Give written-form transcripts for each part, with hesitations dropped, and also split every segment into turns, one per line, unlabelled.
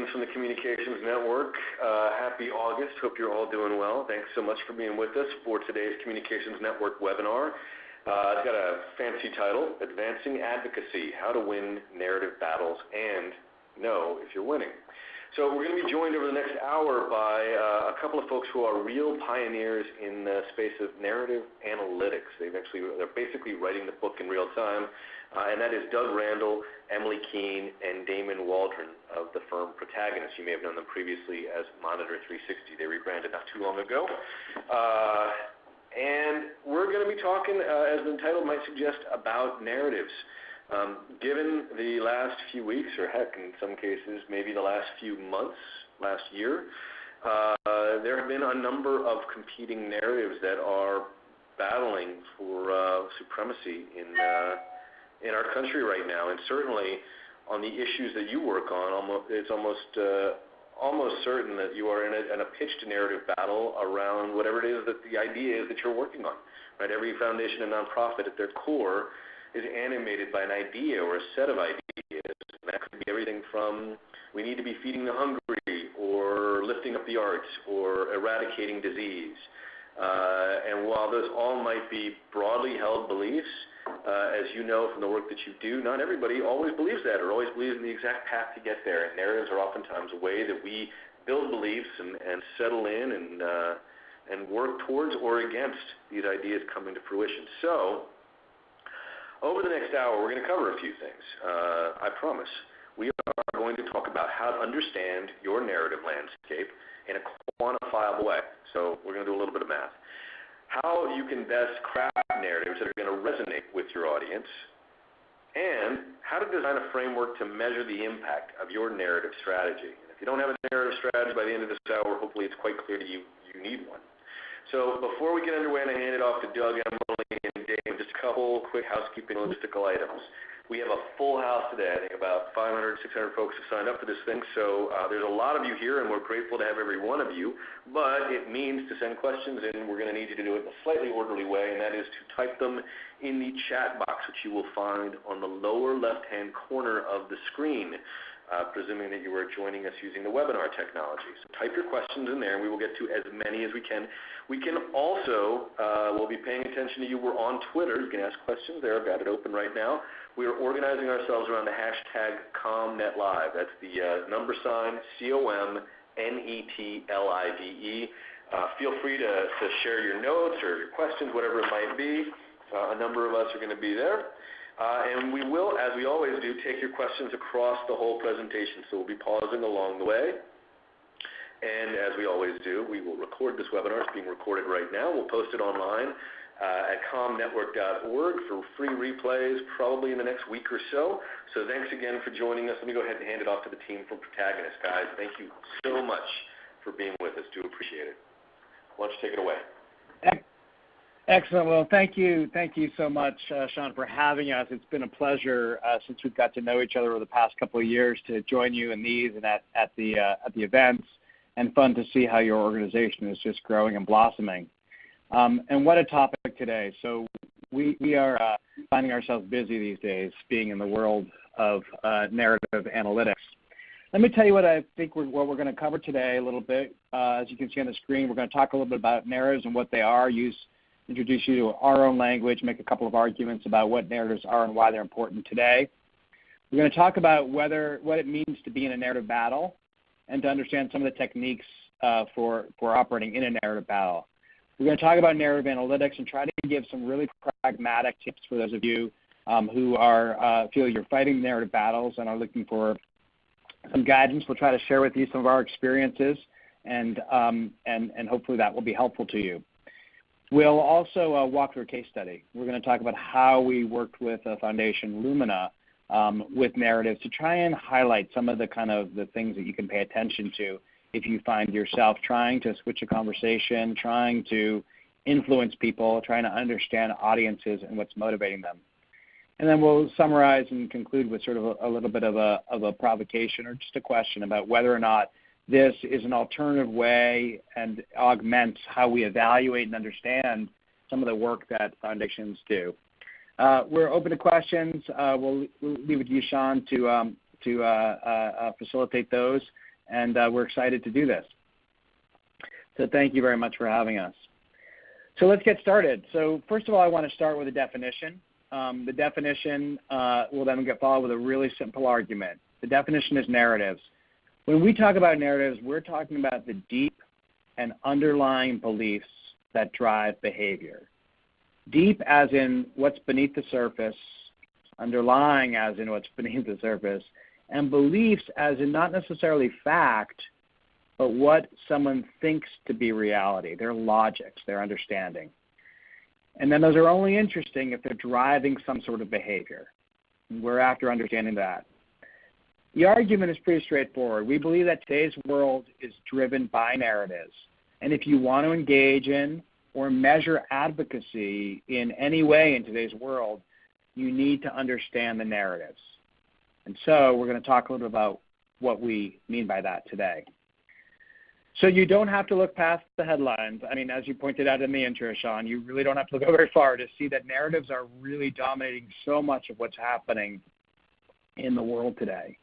friends from the Communications Network. Happy August. Hope you're all doing well. Thanks so much for being with us for today's Communications Network webinar. It's got a fancy title, Advancing Advocacy, How to Win Narrative Battles and Know If You're Winning. So we're going to be joined over the next hour by a couple of folks who are real pioneers in the space of narrative analytics. They're basically writing the book in real time, and that is Doug Randall, Emily Keene, and Damon Waldron of the firm Protagonist. You may have known them previously as Monitor 360. They rebranded not too long ago. And we're going to be talking, as the title might suggest, about narratives. Given the last few weeks, or heck, in some cases, maybe the last few months, last year, there have been a number of competing narratives that are battling for supremacy in our country right now. And certainly on the issues that you work on, it's almost certain that you are in a pitched narrative battle around whatever it is that the idea is that you're working on. Right? Every foundation and nonprofit at their core is animated by an idea or a set of ideas. And that could be everything from we need to be feeding the hungry, or lifting up the arts, or eradicating disease. And while those all might be broadly held beliefs, as you know from the work that you do, not everybody always believes that or always believes in the exact path to get there. And narratives are oftentimes a way that we build beliefs and settle in and work towards or against these ideas coming to fruition. So over the next hour, we're going to cover a few things. I promise. We are going to talk about how to understand your narrative landscape in a quantifiable way. So we're going to do a little bit of math. How you can best craft narratives that are going to resonate with your audience, and how to design a framework to measure the impact of your narrative strategy. And if you don't have a narrative strategy by the end of this hour, hopefully it's quite clear to you you need one. So before we get underway and I hand it off to Doug, Emily, and Dave, just a couple quick housekeeping logistical items. We have a full house today. I think about 500, 600 folks have signed up for this thing. So there's a lot of you here, and we're grateful to have every one of you. But it means to send questions in, we're going to need you to do it in a slightly orderly way, and that is to type them in the chat box, which you will find on the lower left-hand corner of the screen. Presuming that you are joining us using the webinar technology. So type your questions in there, and we will get to as many as we can. We can also, we'll be paying attention to you. We're on Twitter. You can ask questions there. I've got it open right now. We are organizing ourselves around the hashtag ComNetLive. That's the #ComNetLive. Feel free to share your notes or your questions, whatever it might be. A number of us are going to be there. And we will, as we always do, take your questions across the whole presentation. So we'll be pausing along the way. And as we always do, we will record this webinar. It's being recorded right now. We'll post it online at comnetwork.org for free replays probably in the next week or so. So thanks again for joining us. Let me go ahead and hand it off to the team from Protagonist. Guys, thank you so much for being with us. Do appreciate it. Why don't you take it away?
Excellent. Well, thank you so much, Sean, for having us. It's been a pleasure since we've got to know each other over the past couple of years to join you in these and at the events, and fun to see how your organization is just growing and blossoming. And what a topic today. So we are finding ourselves busy these days, being in the world of narrative analytics. Let me tell you what I think what we're going to cover today a little bit. As you can see on the screen, we're going to talk a little bit about narratives and what they are. Introduce you to our own language, make a couple of arguments about what narratives are and why they're important today. We're going to talk about what it means to be in a narrative battle and to understand some of the techniques for operating in a narrative battle. We're going to talk about narrative analytics and try to give some really pragmatic tips for those of you who feel you're fighting narrative battles and are looking for some guidance. We'll try to share with you some of our experiences, and hopefully that will be helpful to you. We'll also walk through a case study. We're going to talk about how we worked with a foundation, Lumina, with narratives to try and highlight some of the things that you can pay attention to if you find yourself trying to switch a conversation, trying to influence people, trying to understand audiences and what's motivating them. And then we'll summarize and conclude with sort of a little bit of a provocation or just a question about whether or not this is an alternative way and augments how we evaluate and understand some of the work that foundations do. We're open to questions. We'll leave it to you, Sean, to facilitate those. and we're excited to do this. So thank you very much for having us. So let's get started. So first of all, I want to start with a definition. The definition will then get followed with a really simple argument. The definition is narratives. When we talk about narratives, we're talking about the deep and underlying beliefs that drive behavior. Deep as in what's beneath the surface, underlying as in what's beneath the surface, and beliefs as in not necessarily fact, but what someone thinks to be reality, their logics, their understanding. And then those are only interesting if they're driving some sort of behavior. We're after understanding that. The argument is pretty straightforward. We believe that today's world is driven by narratives. And if you want to engage in or measure advocacy in any way in today's world, you need to understand the narratives. And so we're going to talk a little bit about what we mean by that today. So you don't have to look past the headlines. I mean, as you pointed out in the intro, Sean, you really don't have to go very far to see that narratives are really dominating so much of what's happening in the world today.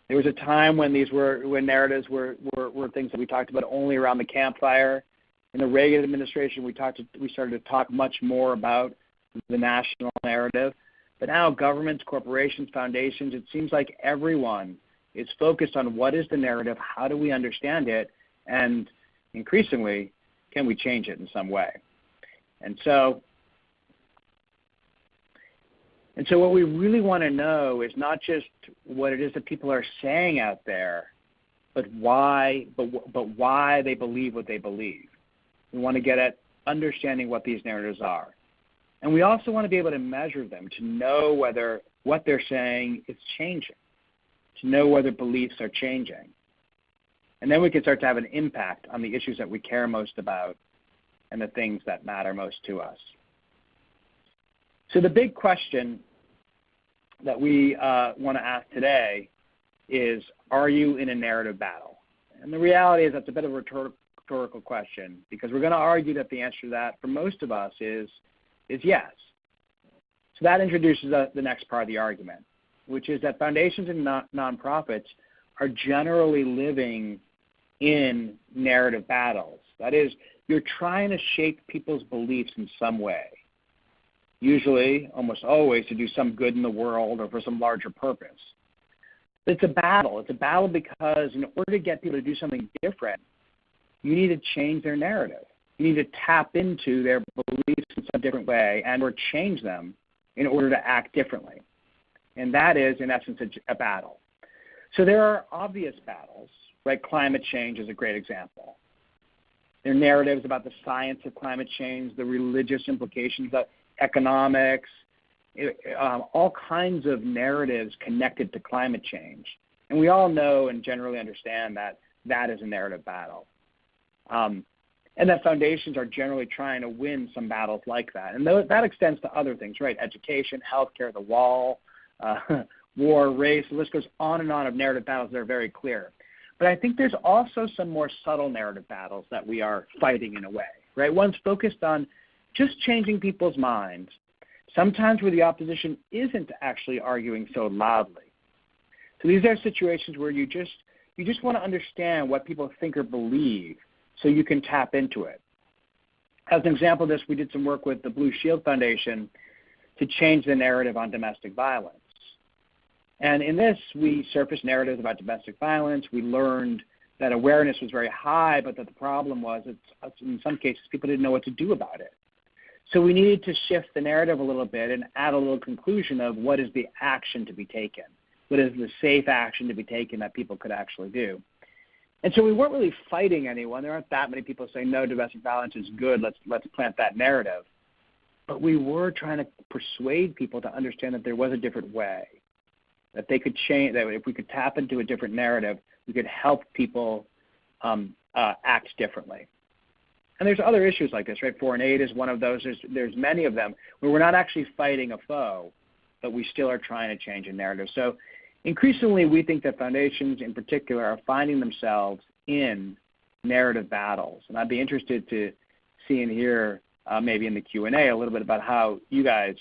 There was a time when narratives were things that we talked about only around the campfire. In the Reagan administration, we started to talk much more about the national narrative. But now governments, corporations, foundations, it seems like everyone is focused on what is the narrative, how do we understand it, and increasingly, can we change it in some way? And so what we really want to know is not just what it is that people are saying out there, but why they believe what they believe. We want to get at understanding what these narratives are. And we also want to be able to measure them, to know whether what they're saying is changing, to know whether beliefs are changing. And then we can start to have an impact on the issues that we care most about and the things that matter most to us. So the big question that we want to ask today is, are you in a narrative battle? And the reality is that's a bit of a rhetorical question, because we're going to argue that the answer to that for most of us is yes. So that introduces the next part of the argument, which is that foundations and nonprofits are generally living in narrative battles. That is, you're trying to shape people's beliefs in some way, usually, almost always, to do some good in the world or for some larger purpose. But it's a battle. It's a battle because in order to get people to do something different, you need to change their narrative. You need to tap into their beliefs in some different way and or change them in order to act differently. And that is, in essence, a battle. So there are obvious battles, right? Climate change is a great example. There are narratives about the science of climate change, the religious implications of economics, all kinds of narratives connected to climate change. And we all know and generally understand that that is a narrative battle. And that foundations are generally trying to win some battles like that. And that extends to other things, right? Education, healthcare, the wall, war, race, the list goes on and on of narrative battles that are very clear. But I think there's also some more subtle narrative battles that we are fighting in a way, right? One's focused on just changing people's minds, sometimes where the opposition isn't actually arguing so loudly. So these are situations where you just want to understand what people think or believe so you can tap into it. As an example of this, we did some work with the Blue Shield Foundation to change the narrative on domestic violence. And in this, we surfaced narratives about domestic violence. We learned that awareness was very high, but that the problem was that in some cases people didn't know what to do about it. So we needed to shift the narrative a little bit and add a little conclusion of what is the action to be taken, what is the safe action to be taken that people could actually do. And so we weren't really fighting anyone. There aren't that many people saying, no, domestic violence is good, let's plant that narrative. But we were trying to persuade people to understand that there was a different way, that they could change, that if we could tap into a different narrative, we could help people act differently. And there's other issues like this, right? Foreign aid is one of those. There's many of them where we're not actually fighting a foe, but we still are trying to change a narrative. So increasingly, we think that foundations in particular are finding themselves in narrative battles. And I'd be interested to see and hear maybe in the Q&A a little bit about how you guys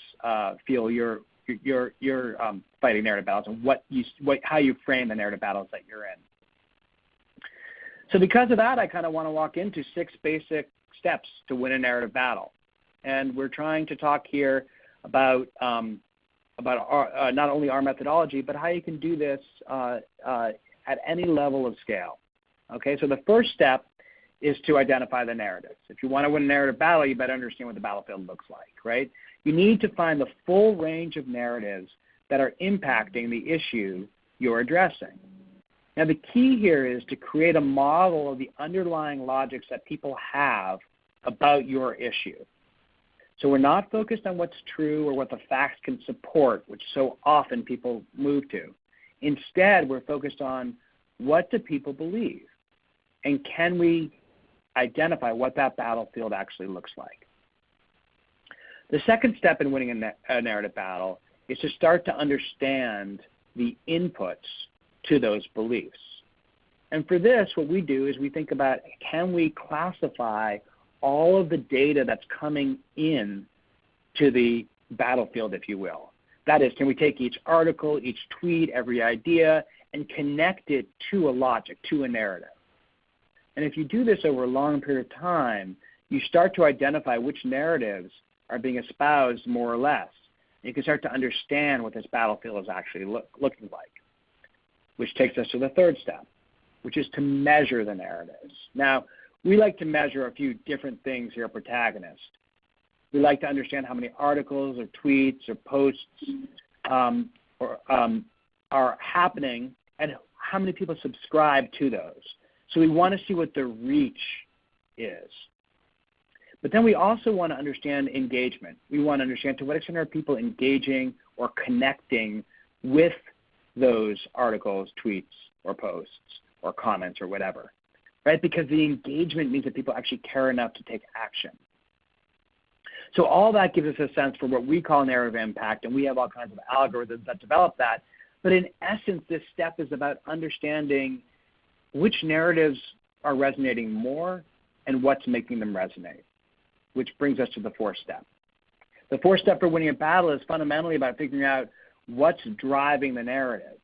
feel you're fighting narrative battles and how you frame the narrative battles that you're in. So because of that, I kind of want to walk into 6 basic steps to win a narrative battle. And we're trying to talk here about not only our methodology, but how you can do this at any level of scale. Okay, so the first step is to identify the narratives. If you want to win a narrative battle, you better understand what the battlefield looks like, right? You need to find the full range of narratives that are impacting the issue you're addressing. Now, the key here is to create a model of the underlying logics that people have about your issue. So we're not focused on what's true or what the facts can support, which so often people move to. Instead, we're focused on what do people believe, and can we identify what that battlefield actually looks like. The second step in winning a narrative battle is to start to understand the inputs to those beliefs. And for this, what we do is we think about, can we classify all of the data that's coming in to the battlefield, if you will. That is, can we take each article, each tweet, every idea, and connect it to a logic, to a narrative? And if you do this over a long period of time, you start to identify which narratives are being espoused more or less. And you can start to understand what this battlefield is actually looking like, which takes us to the third step, which is to measure the narratives. Now, we like to measure a few different things here at Protagonist. We like to understand how many articles or tweets or posts are happening and how many people subscribe to those. So we want to see what the reach is. But then we also want to understand engagement. We want to understand to what extent are people engaging or connecting with those articles, tweets, or posts, or comments, or whatever, right? Because the engagement means that people actually care enough to take action. So all that gives us a sense for what we call narrative impact, and we have all kinds of algorithms that develop that. But in essence, this step is about understanding which narratives are resonating more and what's making them resonate, which brings us to the fourth step. The fourth step for winning a battle is fundamentally about figuring out what's driving the narrative.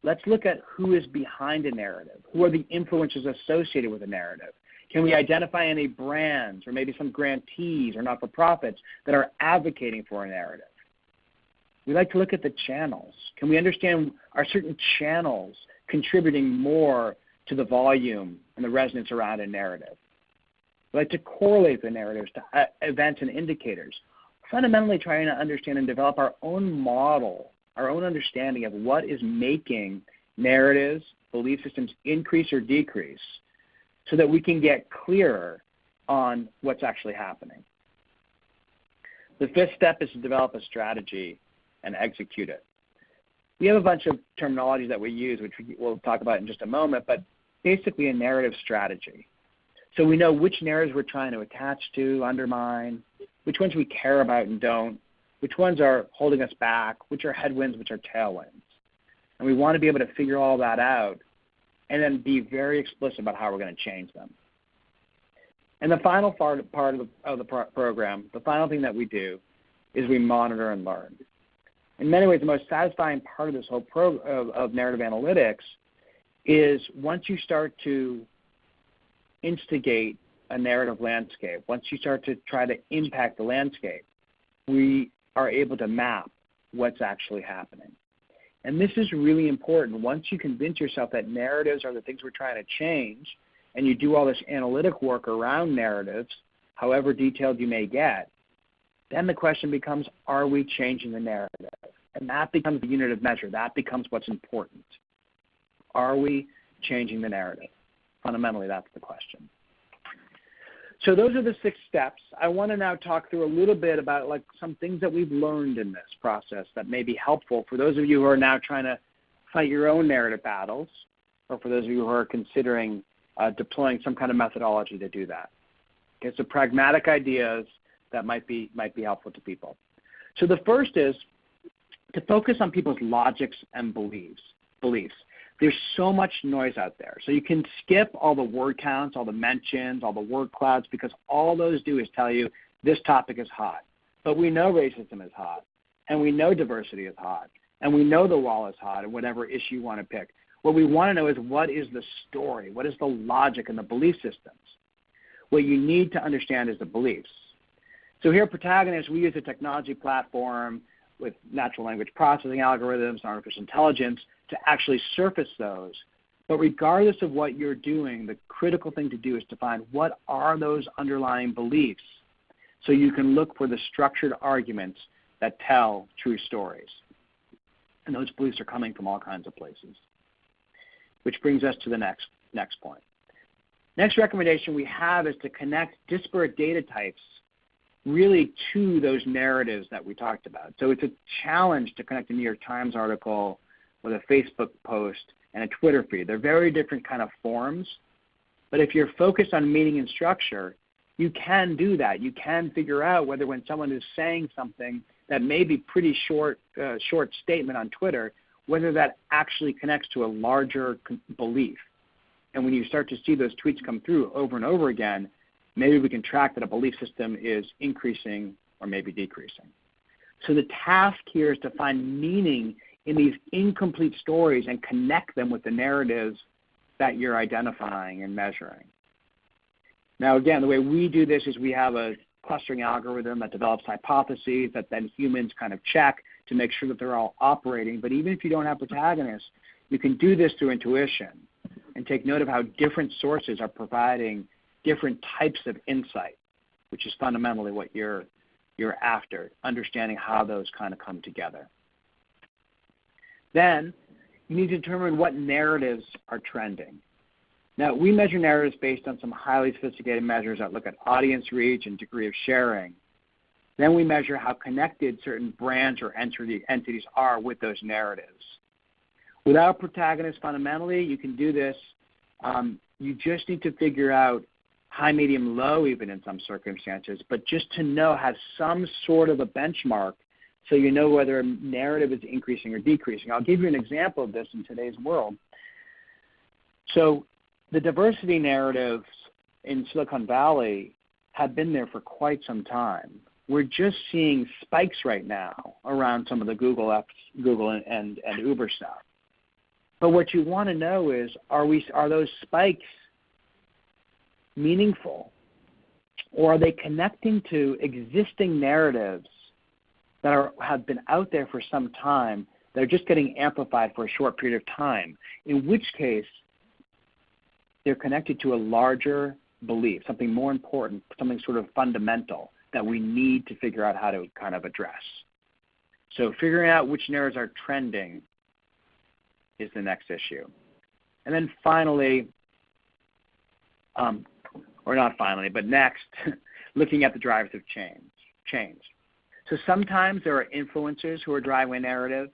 Let's look at who is behind a narrative. Who are the influencers associated with a narrative? Can we identify any brands or maybe some grantees or not-for-profits that are advocating for a narrative? We like to look at the channels. Can we understand, are certain channels contributing more to the volume and the resonance around a narrative? We like to correlate the narratives to events and indicators, fundamentally trying to understand and develop our own model, our own understanding of what is making narratives, belief systems increase or decrease, so that we can get clearer on what's actually happening. The fifth step is to develop a strategy and execute it. We have a bunch of terminology that we use, which we'll talk about in just a moment, but basically a narrative strategy. So we know which narratives we're trying to attach to, undermine, which ones we care about and don't, which ones are holding us back, which are headwinds, which are tailwinds. And we want to be able to figure all that out and then be very explicit about how we're going to change them. And the final part of the program, the final thing that we do is we monitor and learn. In many ways, the most satisfying part of this whole of narrative analytics is once you start to instigate a narrative landscape, once you start to try to impact the landscape, we are able to map what's actually happening. And this is really important. Once you convince yourself that narratives are the things we're trying to change, and you do all this analytic work around narratives, however detailed you may get, then the question becomes, are we changing the narrative? And that becomes the unit of measure. That becomes what's important. Are we changing the narrative? Fundamentally, that's the question. So those are the 6 steps. I want to now talk through a little bit about like some things that we've learned in this process that may be helpful for those of you who are now trying to fight your own narrative battles, or for those of you who are considering deploying some kind of methodology to do that. Okay, so pragmatic ideas that might be helpful to people. So the first is to focus on people's logics and beliefs. There's so much noise out there. So you can skip all the word counts, all the mentions, all the word clouds, because all those do is tell you this topic is hot. But we know racism is hot, and we know diversity is hot, and we know the wall is hot, and whatever issue you want to pick. What we want to know is what is the story? What is the logic and the belief systems? What you need to understand is the beliefs. So here at Protagonist, we use a technology platform with natural language processing algorithms and artificial intelligence to actually surface those. But regardless of what you're doing, the critical thing to do is to find what are those underlying beliefs so you can look for the structured arguments that tell true stories. And those beliefs are coming from all kinds of places. Which brings us to the next point. Next recommendation we have is to connect disparate data types really to those narratives that we talked about. So it's a challenge to connect a New York Times article with a Facebook post and a Twitter feed. They're very different kind of forms, but if you're focused on meaning and structure, you can do that. You can figure out whether when someone is saying something that may be pretty short statement on Twitter, whether that actually connects to a larger belief. And when you start to see those tweets come through over and over again, maybe we can track that a belief system is increasing or maybe decreasing. So the task here is to find meaning in these incomplete stories and connect them with the narratives that you're identifying and measuring. Now, again, the way we do this is we have a clustering algorithm that develops hypotheses that then humans kind of check to make sure that they're all operating. But even if you don't have protagonists, you can do this through intuition and take note of how different sources are providing different types of insight, which is fundamentally what you're after, understanding how those kind of come together. Then you need to determine what narratives are trending. Now, we measure narratives based on some highly sophisticated measures that look at audience reach and degree of sharing. Then we measure how connected certain brands or entities are with those narratives. Without protagonists, fundamentally, you can do this. You just need to figure out high, medium, low even in some circumstances, but just to know, have some sort of a benchmark so you know whether a narrative is increasing or decreasing. I'll give you an example of this in today's world. So the diversity narratives in Silicon Valley have been there for quite some time. We're just seeing spikes right now around some of the Google and Uber stuff. But what you want to know is, are those spikes meaningful, or are they connecting to existing narratives that have been out there for some time that are just getting amplified for a short period of time, in which case they're connected to a larger belief, something more important, something sort of fundamental that we need to figure out how to kind of address. So figuring out which narratives are trending is the next issue. And then finally, or not finally, but next, looking at the drivers of change. So sometimes there are influencers who are driving a narrative.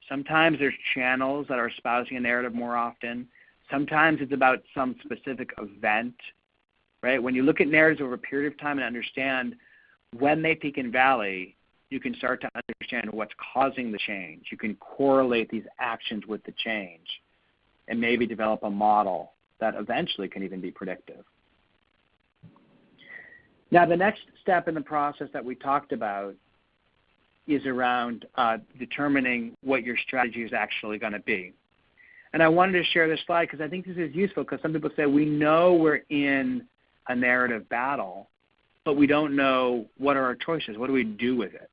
Sometimes there's channels that are espousing a narrative more often. Sometimes it's about some specific event, right? When you look at narratives over a period of time and understand when they peak and valley, you can start to understand what's causing the change. You can correlate these actions with the change and maybe develop a model that eventually can even be predictive. Now, the next step in the process that we talked about is around determining what your strategy is actually going to be. And I wanted to share this slide because I think this is useful, because some people say we know we're in a narrative battle, but we don't know what are our choices. What do we do with it?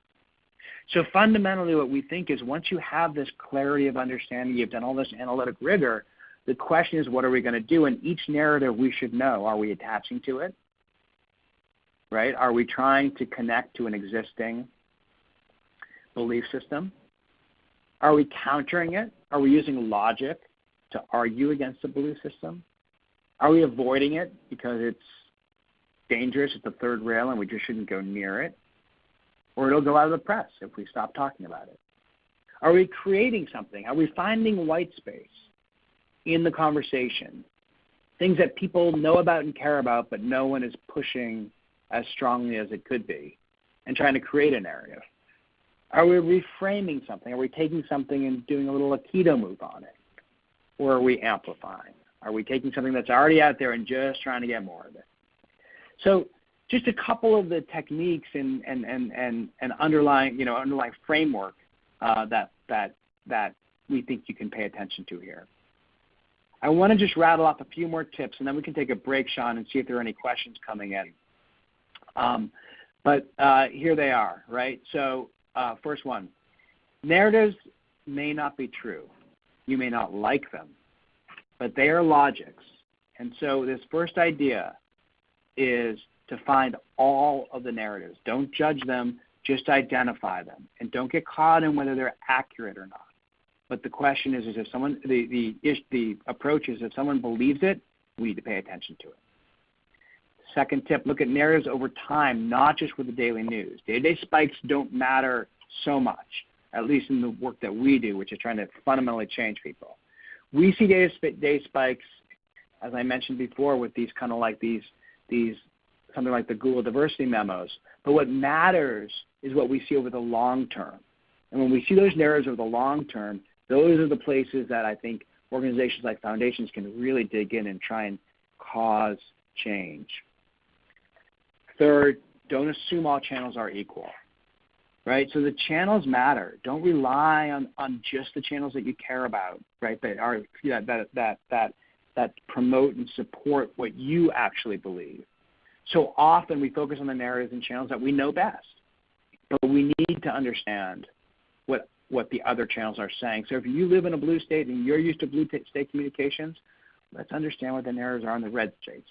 So fundamentally what we think is, once you have this clarity of understanding, you've done all this analytic rigor, the question is, what are we going to do? And each narrative we should know, are we attaching to it? Right? Are we trying to connect to an existing belief system? Are we countering it? Are we using logic to argue against the belief system? Are we avoiding it because it's dangerous, it's a third rail, and we just shouldn't go near it? Or it'll go out of the press if we stop talking about it. Are we creating something? Are we finding white space in the conversation? Things that people know about and care about, but no one is pushing as strongly as it could be, and trying to create a narrative? Are we reframing something? Are we taking something and doing a little Aikido move on it? Or are we amplifying? Are we taking something that's already out there and just trying to get more of it? So just a couple of the techniques and underlying framework that we think you can pay attention to here. I want to just rattle off a few more tips, and then we can take a break, Sean, and see if there are any questions coming in. But here they are, right? So first one, narratives may not be true. You may not like them, but they are logics. And so this first idea is to find all of the narratives. Don't judge them, just identify them. And don't get caught in whether they're accurate or not. But the question is if someone, the approach is if someone believes it, we need to pay attention to it. Second tip, look at narratives over time, not just with the daily news. Day-to-day spikes don't matter so much, at least in the work that we do, which is trying to fundamentally change people. We see day spikes, as I mentioned before, with these kind of like these something like the Google diversity memos. But what matters is what we see over the long term. And when we see those narratives over the long term, those are the places that I think organizations like foundations can really dig in and try and cause change. Third, don't assume all channels are equal, right? So the channels matter. Don't rely on just the channels that you care about, right? That are that promote and support what you actually believe. So often we focus on the narratives and channels that we know best, but we need to understand what the other channels are saying. So if you live in a blue state and you're used to blue state communications, let's understand what the narratives are in the red states.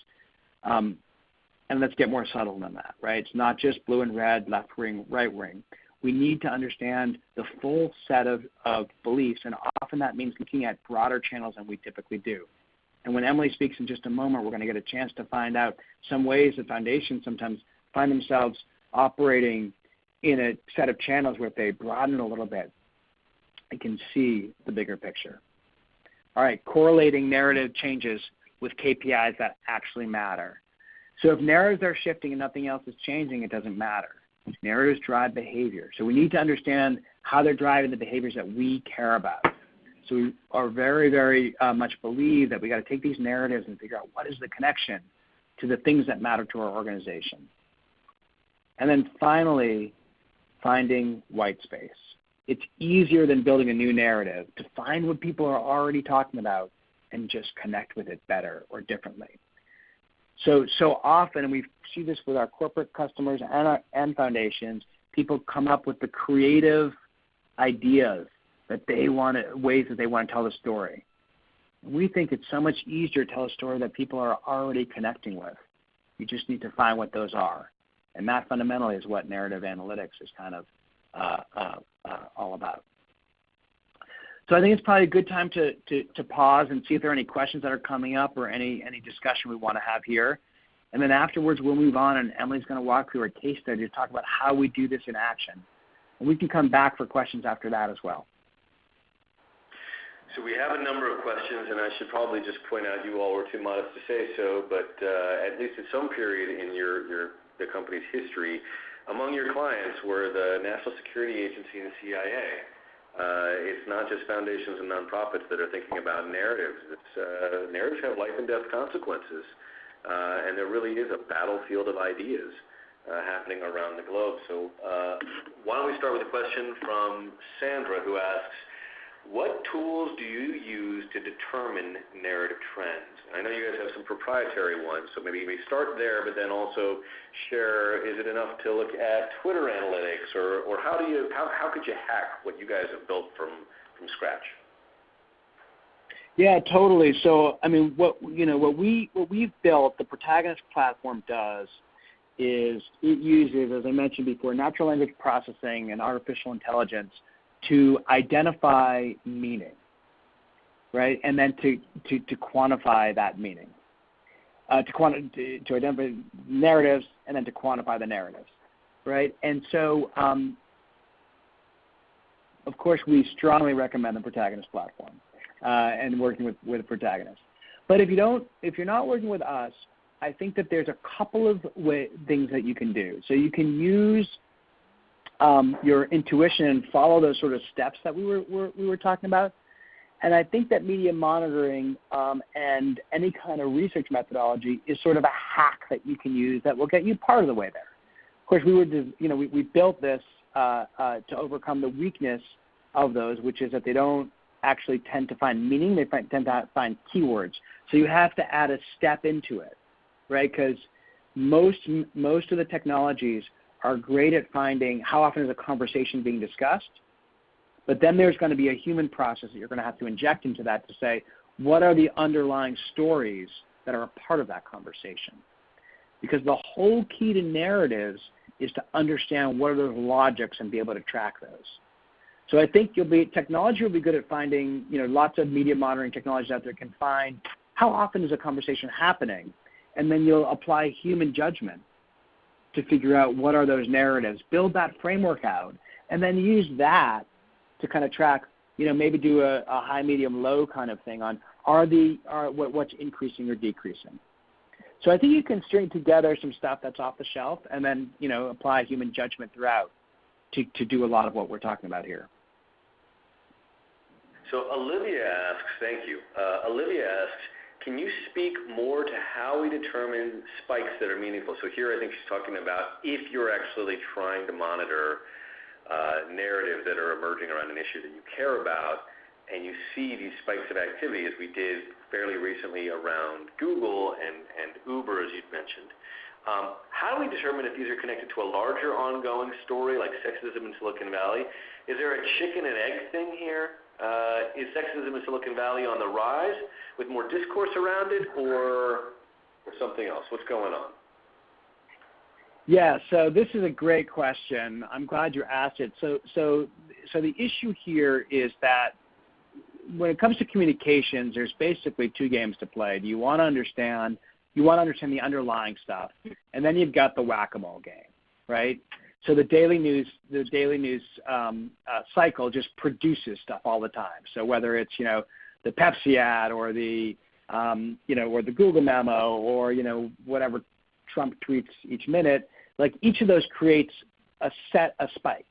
And let's get more subtle than that, right? It's not just blue and red, left wing, right wing. We need to understand the full set of beliefs, and often that means looking at broader channels than we typically do. And when Emily speaks in just a moment, we're going to get a chance to find out some ways that foundations sometimes find themselves operating in a set of channels where if they broaden a little bit, they can see the bigger picture. All right, correlating narrative changes with KPIs that actually matter. So if narratives are shifting and nothing else is changing, it doesn't matter. Narratives drive behavior. So we need to understand how they're driving the behaviors that we care about. So we are very, very much believe that we got to take these narratives and figure out what is the connection to the things that matter to our organization. And then finally, finding white space. It's easier than building a new narrative to find what people are already talking about and just connect with it better or differently. So often, and we see this with our corporate customers and foundations, people come up with the creative ideas that they want to, ways that they want to tell the story. We think it's so much easier to tell a story that people are already connecting with. You just need to find what those are. And that fundamentally is what narrative analytics is kind of all about. So I think it's probably a good time to pause and see if there are any questions that are coming up or any discussion we want to have here. And then afterwards we'll move on, and Emily's going to walk through a case study to talk about how we do this in action. And we can come back for questions after that as well.
So we have a number of questions, and I should probably just point out you all were too modest to say so, but at least at some period in the company's history, among your clients were the National Security Agency and the CIA. It's not just foundations and nonprofits that are thinking about narratives. Narratives have life and death consequences, and there really is a battlefield of ideas happening around the globe. So why don't we start with a question from Sandra, who asks, what tools do you use to determine narrative trends? And I know you guys have some proprietary ones, so maybe we start there, but then also share, is it enough to look at Twitter analytics, or how could you hack what you guys have built from scratch?
Yeah, totally. So, I mean, what we've built, the Protagonist platform does is it uses, as I mentioned before, natural language processing and artificial intelligence to identify meaning, right? And then to quantify that meaning, to identify narratives and then to quantify the narratives, right? And so, of course, we strongly recommend the Protagonist platform and working with Protagonist. But if you're not working with us, I think that there's a couple of things that you can do. So you can use your intuition and follow those sort of steps that we were talking about. And I think that media monitoring and any kind of research methodology is sort of a hack that you can use that will get you part of the way there. Of course, we built this to overcome the weakness of those, which is that they don't actually tend to find meaning. They tend to find keywords. So you have to add a step into it, right? Because most of the technologies are great at finding how often is a conversation being discussed, but then there's going to be a human process that you're going to have to inject into that to say, what are the underlying stories that are a part of that conversation? Because the whole key to narratives is to understand what are those logics and be able to track those. So I think technology will be good at finding, lots of media monitoring technologies out there can find how often is a conversation happening, and then you'll apply human judgment to figure out what are those narratives, build that framework out, and then use that to kind of track, maybe do a high, medium, low kind of thing on what's increasing or decreasing. So I think you can string together some stuff that's off the shelf and then, apply human judgment throughout to do a lot of what we're talking about here.
So Olivia asks, thank you. Olivia asks, can you speak more to how we determine spikes that are meaningful? So here I think she's talking about if you're actually trying to monitor narratives that are emerging around an issue that you care about, and you see these spikes of activity, as we did fairly recently around Google and Uber, as you'd mentioned. How do we determine if these are connected to a larger ongoing story like sexism in Silicon Valley? Is there a chicken and egg thing here? Is sexism in Silicon Valley on the rise with more discourse around it, or something else? What's going on?
Yeah, so this is a great question. I'm glad you asked it. So the issue here is that when it comes to communications, there's basically two games to play. You want to understand the underlying stuff, and then you've got the whack-a-mole game, right? So the daily news cycle just produces stuff all the time. So whether it's the Pepsi ad or the or the Google memo or whatever Trump tweets each minute, like each of those creates a spike.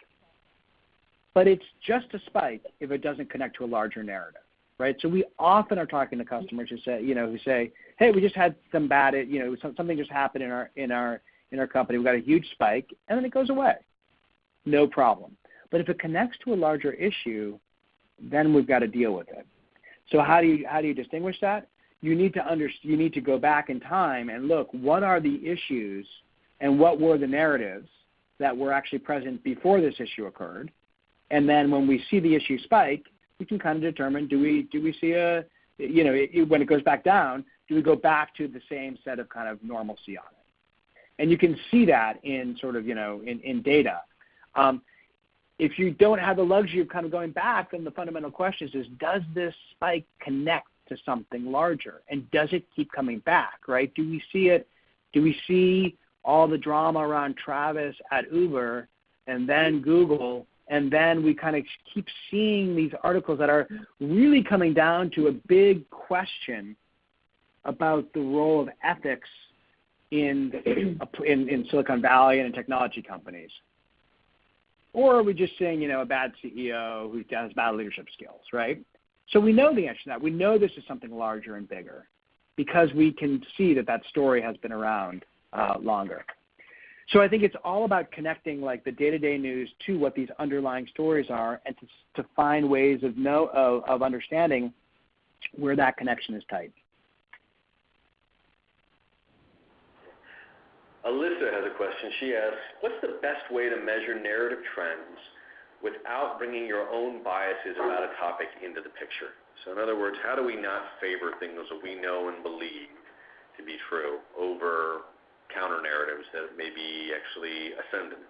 But it's just a spike if it doesn't connect to a larger narrative, right? So we often are talking to customers who say, hey, we just had some bad, something just happened in our company. We got a huge spike, and then it goes away. No problem. But if it connects to a larger issue, then we've got to deal with it. So how do you distinguish that? You need to go back in time and look, what are the issues and what were the narratives that were actually present before this issue occurred? And then when we see the issue spike, we can kind of determine, do we see when it goes back down, do we go back to the same set of kind of normalcy on it? And you can see that in sort of, in data. If you don't have the luxury of kind of going back, then the fundamental question is, does this spike connect to something larger? And does it keep coming back, right? Do we see it? Do we see all the drama around Travis at Uber and then Google, and then we kind of keep seeing these articles that are really coming down to a big question about the role of ethics in Silicon Valley and in technology companies? Or are we just seeing, a bad CEO who has bad leadership skills, right? So we know the answer to that. We know this is something larger and bigger because we can see that story has been around longer. So I think it's all about connecting like the day-to-day news to what these underlying stories are, and to find ways of understanding where that connection is tight.
Alyssa has a question. She asks, what's the best way to measure narrative trends without bringing your own biases about a topic into the picture? So in other words, how do we not favor things that we know and believe to be true over counter-narratives that may be actually ascendant?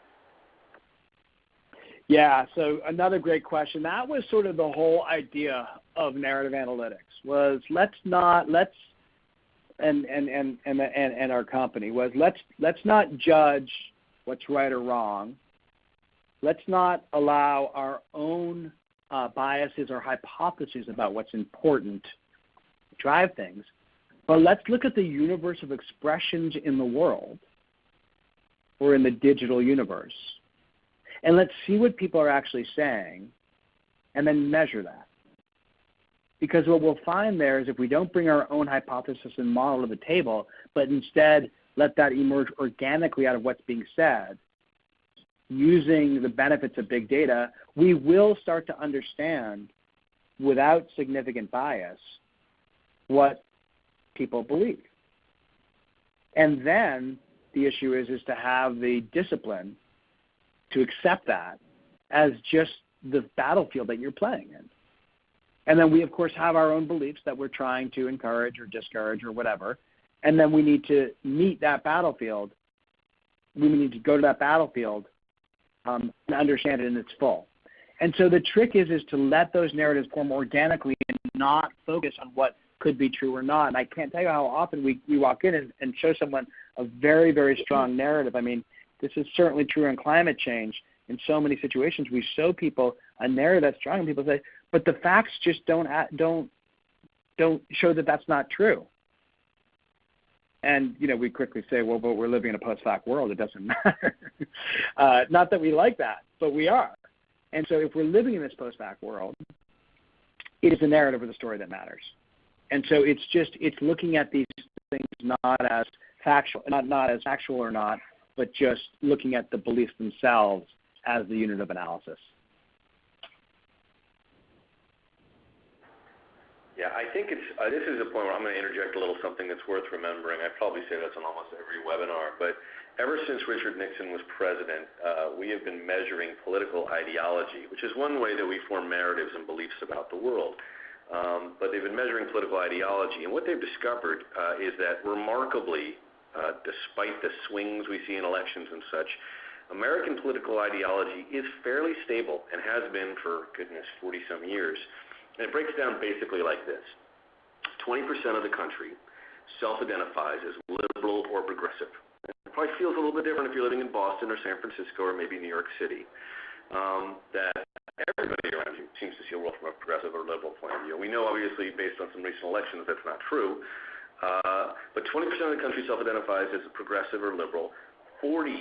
Yeah, so another great question. That was sort of the whole idea of narrative analytics was and our company was let's not judge what's right or wrong. Let's not allow our own biases or hypotheses about what's important to drive things, but let's look at the universe of expressions in the world or in the digital universe, and let's see what people are actually saying and then measure that. Because what we'll find there is if we don't bring our own hypothesis and model to the table, but instead let that emerge organically out of what's being said, using the benefits of big data, we will start to understand without significant bias what people believe. And then the issue is to have the discipline to accept that as just the battlefield that you're playing in. And then we, of course, have our own beliefs that we're trying to encourage or discourage or whatever. And then we need to meet that battlefield. We need to go to that battlefield and understand it in its full. And so the trick is to let those narratives form organically and not focus on what could be true or not. And I can't tell you how often we walk in and show someone a very, very strong narrative. I mean, this is certainly true in climate change. In so many situations, we show people a narrative that's strong, and people say, but the facts just don't show that that's not true. And, we quickly say, well, but we're living in a post-fact world. It doesn't matter. Not that we like that, but we are. And so if we're living in this post-fact world, it is the narrative or the story that matters. And so it's looking at these things not as factual, not as factual or not, but just looking at the beliefs themselves as the unit of analysis.
Yeah, I think this is a point where I'm going to interject a little something that's worth remembering. I probably say this on almost every webinar, but ever since Richard Nixon was president, we have been measuring political ideology, which is one way that we form narratives and beliefs about the world. But they've been measuring political ideology, and what they've discovered is that remarkably, despite the swings we see in elections and such, American political ideology is fairly stable and has been for, 40-some years. And it breaks down basically like this. 20% of the country self-identifies as liberal or progressive. It probably feels a little bit different if you're living in Boston or San Francisco or maybe New York City. That everybody around you seems to see the world from a progressive or liberal point of view. We know, obviously, based on some recent elections, that's not true. But 20% of the country self-identifies as progressive or liberal. 40%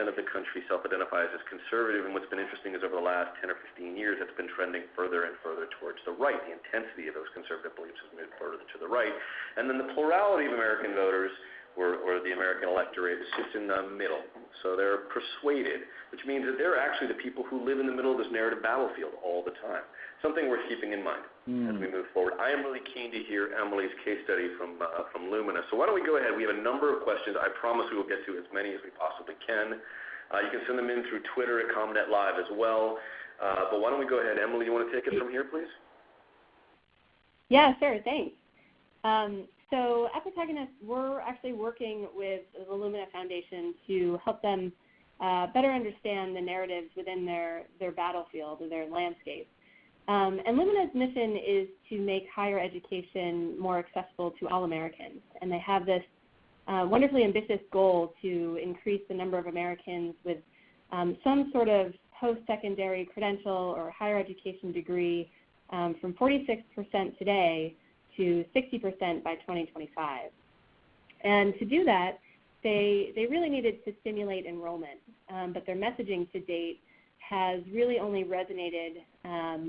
of the country self-identifies as conservative, and what's been interesting is over the last 10 or 15 years, it's been trending further and further towards the right. The intensity of those conservative beliefs has moved further to the right. And then the plurality of American voters, or the American electorate, sits in the middle. So they're persuaded, which means that they're actually the people who live in the middle of this narrative battlefield all the time. Something worth keeping in mind as we move forward. I am really keen to hear Emily's case study from Lumina. So why don't we go ahead? We have a number of questions. I promise we will get to as many as we possibly can. You can send them in through Twitter at ComNet Live as well. But why don't we go ahead? Emily, you want to take it from here, please?
Yeah, sure. Thanks. So at Protagonist, we're actually working with the Lumina Foundation to help them better understand the narratives within their battlefield or their landscape. And Lumina's mission is to make higher education more accessible to all Americans. And they have this wonderfully ambitious goal to increase the number of Americans with some sort of post-secondary credential or higher education degree from 46% today to 60% by 2025. And to do that, they really needed to stimulate enrollment, but their messaging to date has really only resonated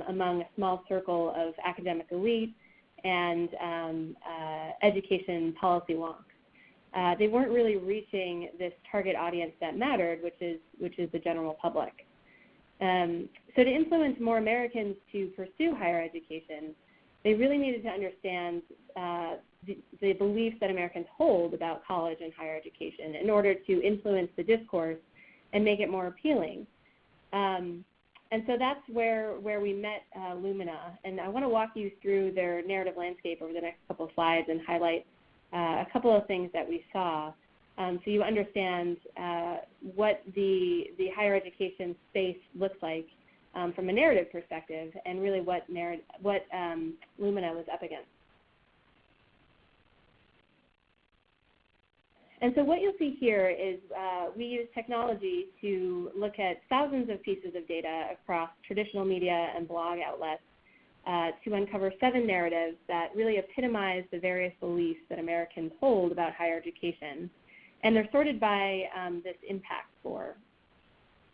among a small circle of academic elite and education policy wonks. They weren't really reaching this target audience that mattered, which is the general public. So to influence more Americans to pursue higher education, they really needed to understand the beliefs that Americans hold about college and higher education in order to influence the discourse and make it more appealing. And so that's where we met Lumina. And I want to walk you through their narrative landscape over the next couple of slides and highlight a couple of things that we saw so you understand what the higher education space looks like from a narrative perspective and really what Lumina was up against. And so what you'll see here is we use technology to look at thousands of pieces of data across traditional media and blog outlets to uncover 7 narratives that really epitomize the various beliefs that Americans hold about higher education. And they're sorted by this impact score.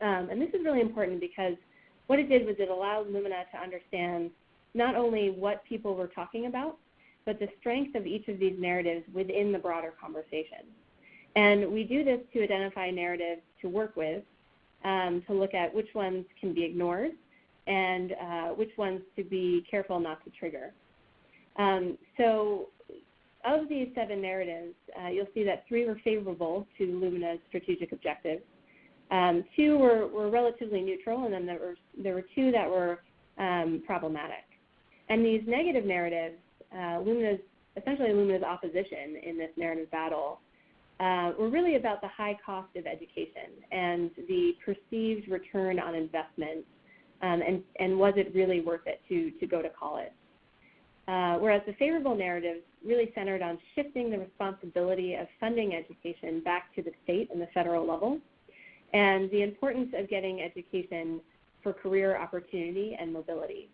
And this is really important because what it did was it allowed Lumina to understand not only what people were talking about, but the strength of each of these narratives within the broader conversation. And we do this to identify narratives to work with, to look at which ones can be ignored, and which ones to be careful not to trigger. So of these 7 narratives, you'll see that 3 were favorable to Lumina's strategic objectives. 2 were relatively neutral, and then there were 2 that were problematic. And these negative narratives, essentially Lumina's opposition in this narrative battle, were really about the high cost of education and the perceived return on investment, and was it really worth it to go to college. Whereas the favorable narratives really centered on shifting the responsibility of funding education back to the state and the federal level, and the importance of getting education for career opportunity and mobility.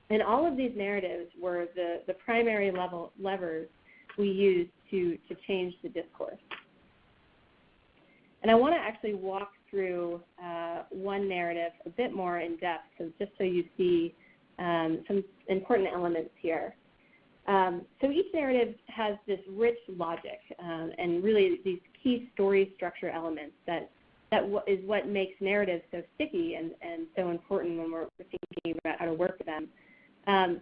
And all of these narratives were the primary levers we used to change the discourse. And I want to actually walk through one narrative a bit more in depth, just so you see some important elements here. So each narrative has this rich logic and really these key story structure elements that is what makes narratives so sticky and so important when we're thinking about how to work with them.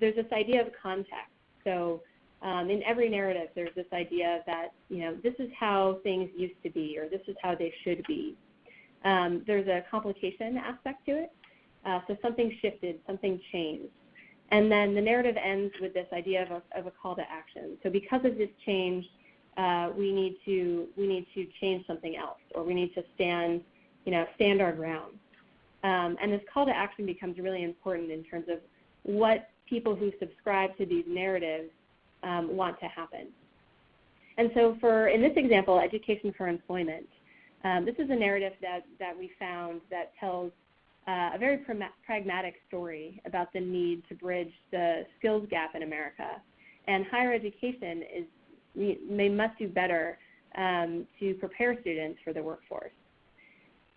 There's this idea of context. So in every narrative, there's this idea that, this is how things used to be, or this is how they should be. There's a complication aspect to it. So something shifted, something changed. And then the narrative ends with this idea of a call to action. So because of this change, we need to change something else, or we need to stand our ground. And this call to action becomes really important in terms of what people who subscribe to these narratives want to happen. And so in this example, education for employment, this is a narrative that we found that tells a very pragmatic story about the need to bridge the skills gap in America. And higher education must do better to prepare students for the workforce.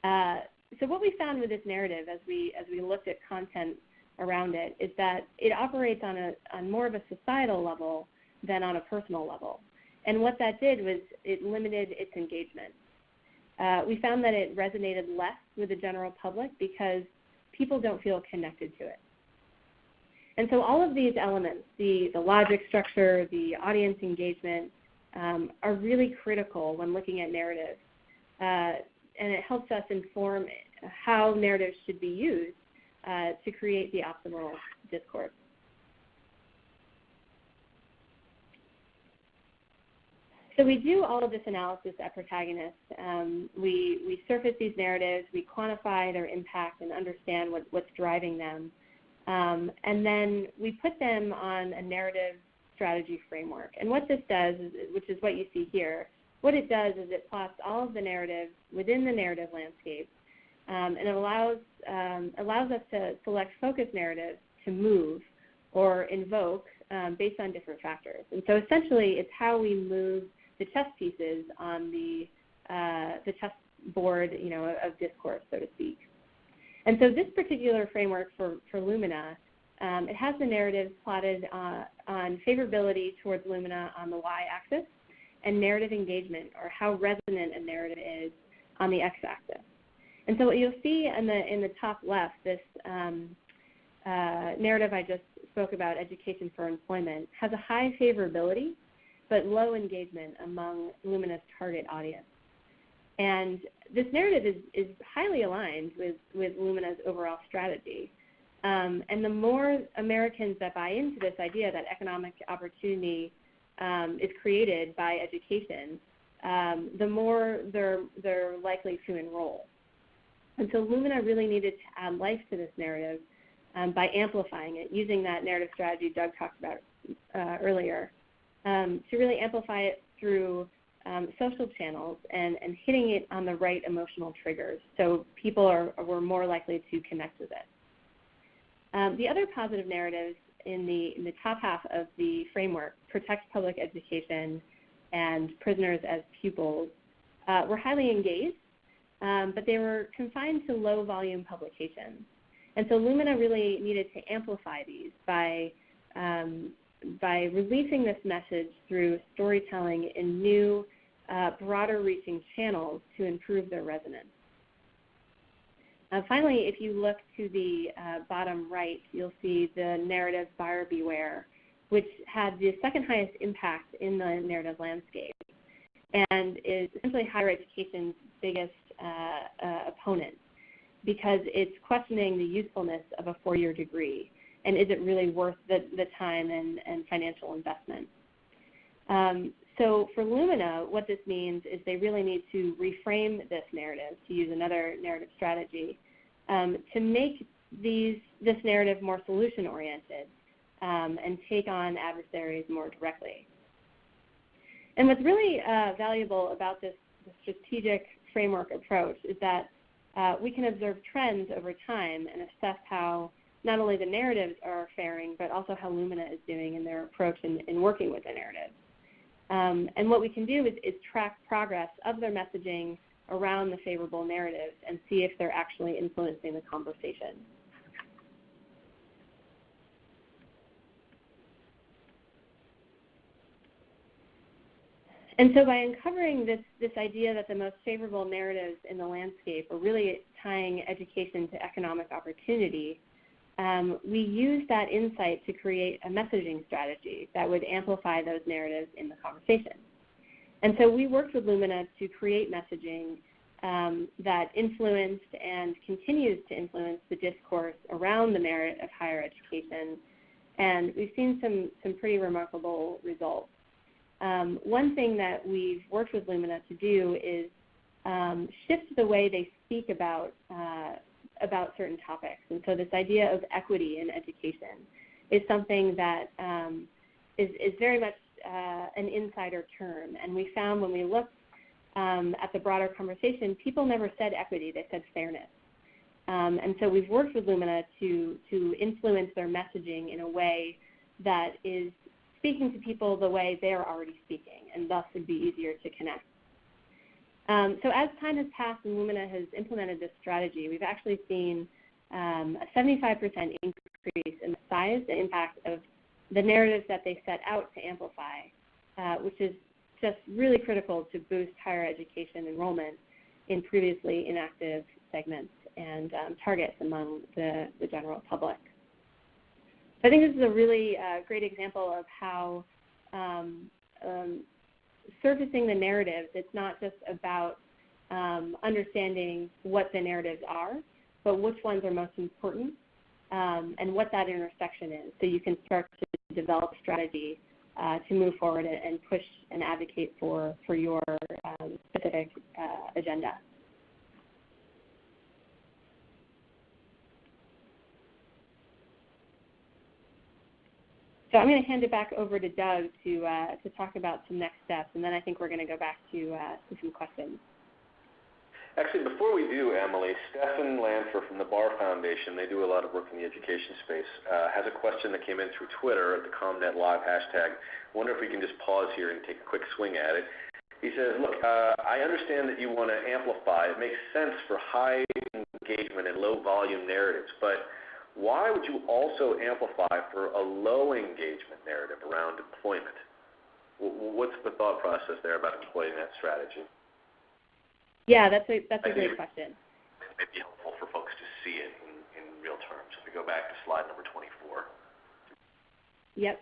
So what we found with this narrative as we looked at content around it is that it operates on more of a societal level than on a personal level. And what that did was it limited its engagement. We found that it resonated less with the general public because people don't feel connected to it. And so all of these elements, the logic structure, the audience engagement, are really critical when looking at narratives. And it helps us inform how narratives should be used to create the optimal discourse. So we do all of this analysis at Protagonist. We surface these narratives, we quantify their impact and understand what's driving them. And then we put them on a narrative strategy framework. And what this does, which is what you see here, what it does is it plots all of the narratives within the narrative landscape, and it allows us to select focus narratives to move or invoke based on different factors. And so essentially it's how we move the chess pieces on the chess board, of discourse, so to speak. And so this particular framework for Lumina, it has the narratives plotted on favorability towards Lumina on the y-axis, and narrative engagement, or how resonant a narrative is, on the x-axis. And so what you'll see in the top left, this narrative I just spoke about, education for employment, has a high favorability but low engagement among Lumina's target audience. And this narrative is highly aligned with Lumina's overall strategy. And the more Americans that buy into this idea that economic opportunity is created by education, the more they're likely to enroll. And so Lumina really needed to add life to this narrative by amplifying it, using that narrative strategy Doug talked about earlier, to really amplify it through social channels and hitting it on the right emotional triggers, so people were more likely to connect with it. The other positive narratives in the top half of the framework, protect public education and prisoners as pupils, were highly engaged, but they were confined to low volume publications. And so Lumina really needed to amplify these by releasing this message through storytelling in new, broader reaching channels to improve their resonance. Finally, if you look to the bottom right, you'll see the narrative buyer beware, which had the second highest impact in the narrative landscape and is essentially higher education's biggest opponent, because it's questioning the usefulness of a 4-year degree, and is it really worth the time and financial investment. So for Lumina, what this means is they really need to reframe this narrative, to use another narrative strategy, to make this narrative more solution-oriented and take on adversaries more directly. And what's really valuable about this strategic framework approach is that we can observe trends over time and assess how not only the narratives are faring, but also how Lumina is doing in their approach in working with the narrative. And what we can do is track progress of their messaging around the favorable narratives and see if they're actually influencing the conversation. And so by uncovering this idea that the most favorable narratives in the landscape are really tying education to economic opportunity, we used that insight to create a messaging strategy that would amplify those narratives in the conversation. And so we worked with Lumina to create messaging that influenced and continues to influence the discourse around the merit of higher education. And we've seen some pretty remarkable results. One thing that we've worked with Lumina to do is shift the way they speak about certain topics. And so this idea of equity in education is something that is very much an insider term. And we found when we looked at the broader conversation, people never said equity, they said fairness. And so we've worked with Lumina to influence their messaging in a way that is speaking to people the way they're already speaking, and thus would be easier to connect. So as time has passed and Lumina has implemented this strategy, we've actually seen a 75% increase in the size and impact of the narratives that they set out to amplify, which is just really critical to boost higher education enrollment in previously inactive segments and targets among the general public. So I think this is a really great example of how surfacing the narratives, it's not just about understanding what the narratives are, but which ones are most important and what that intersection is, so you can start to develop a strategy to move forward and push and advocate for your specific agenda. So I'm going to hand it back over to Doug to talk about some next steps, and then I think we're going to go back to some questions.
Actually, before we do, Emily, Stefan Lanfer from the Bar Foundation, they do a lot of work in the education space, has a question that came in through Twitter at the ComNet Live hashtag. I wonder if we can just pause here and take a quick swing at it. He says, look, I understand that you want to amplify. It makes sense for high engagement and low volume narratives, but why would you also amplify for a low engagement narrative around employment? What's the thought process there about employing that strategy?
Yeah, that's a great question.
It may be helpful for folks to see it in real terms. If we go back to slide number 24.
Yep.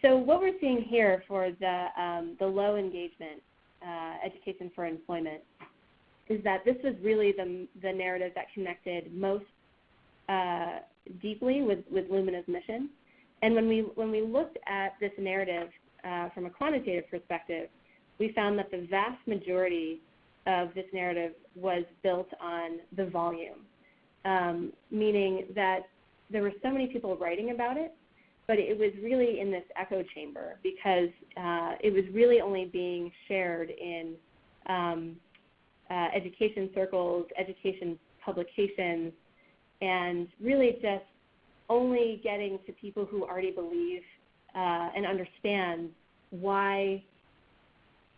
So what we're seeing here for the low engagement education for employment is that this was really the narrative that connected most deeply with Lumina's mission. And when we looked at this narrative from a quantitative perspective, we found that the vast majority of this narrative was built on the volume, meaning that there were so many people writing about it, but it was really in this echo chamber because it was really only being shared in education circles, education publications, and really just only getting to people who already believe and understand why